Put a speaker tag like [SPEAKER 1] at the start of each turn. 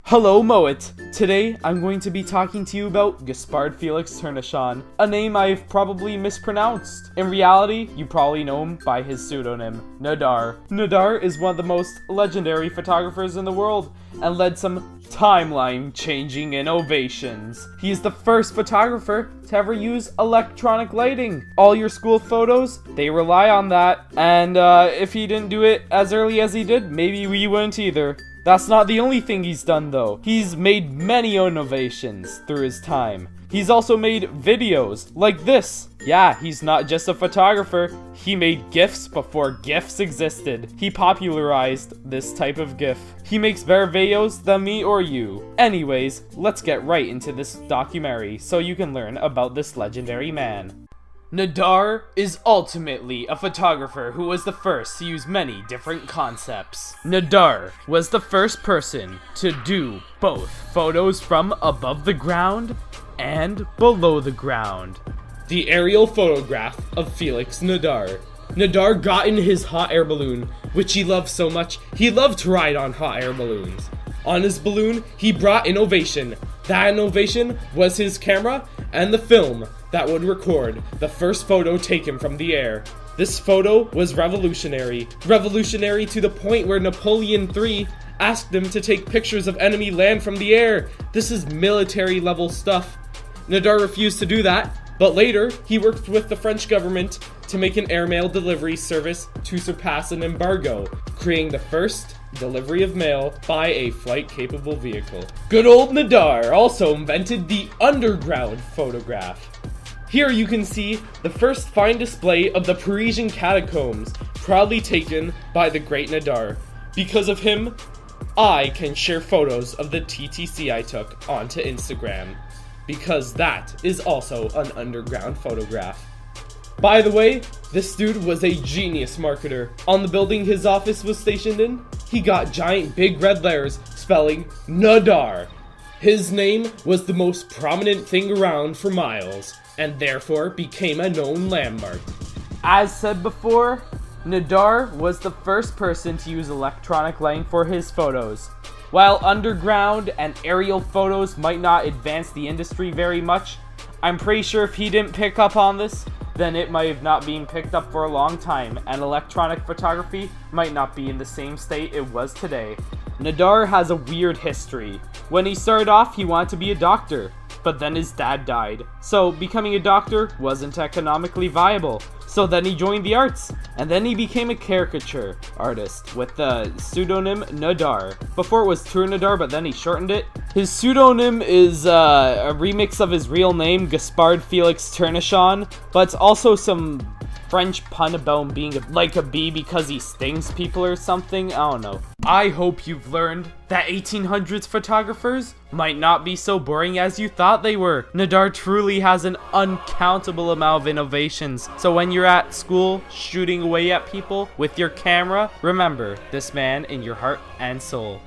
[SPEAKER 1] Hello Moet! Today I'm going to be talking to you about Gaspard Felix Ternachon, a name I've probably mispronounced. In reality, you probably know him by his pseudonym, Nadar. Nadar is one of the most legendary photographers in the world and led some timeline-changing innovations. He is the first photographer to ever use electronic lighting. All your school photos, they rely on that, and if he didn't do it as early as he did, maybe we wouldn't either. That's not the only thing he's done though. He's made many innovations through his time. He's also made videos like this. Yeah, he's not just a photographer. He made GIFs before GIFs existed. He popularized this type of GIF. He makes better videos than me or you. Anyways, let's get right into this documentary so you can learn about this legendary man. Nadar is ultimately a photographer who was the first to use many different concepts. Nadar was the first person to do both photos from above the ground and below the ground. The aerial photograph of Felix Nadar. Nadar got in his hot air balloon, which he loved so much, he loved to ride on hot air balloons. On his balloon, he brought innovation. That innovation was his camera and the film that would record the first photo taken from the air. This photo was revolutionary. Revolutionary to the point where Napoleon III asked him to take pictures of enemy land from the air. This is military level stuff. Nadar refused to do that, but later he worked with the French government to make an airmail delivery service to surpass an embargo, creating the first delivery of mail by a flight-capable vehicle. Good old Nadar also invented the underground photograph. Here you can see the first fine display of the Parisian catacombs, proudly taken by the great Nadar. Because of him, I can share photos of the TTC I took onto Instagram, because that is also an underground photograph. By the way, this dude was a genius marketer. On the building his office was stationed in, he got giant big red letters spelling Nadar. His name was the most prominent thing around for miles, and therefore became a known landmark. As said before, Nadar was the first person to use electronic lighting for his photos. While underground and aerial photos might not advance the industry very much, I'm pretty sure if he didn't pick up on this, then it might have not been picked up for a long time, and electronic photography might not be in the same state it was today. Nadar has a weird history. When he started off, he wanted to be a doctor, but then his dad died, so becoming a doctor wasn't economically viable. So then he joined the arts, and then he became a caricature artist with the pseudonym Nadar. Before it was Tour Nadar, but then he shortened it. His pseudonym is a remix of his real name, Gaspard Felix Ternachon, but it's also some French pun about him being like a bee because he stings people or something. I don't know. I hope you've learned that 1800s photographers might not be so boring as you thought they were. Nadar truly has an uncountable amount of innovations. So when you're at school shooting away at people with your camera, remember this man in your heart and soul.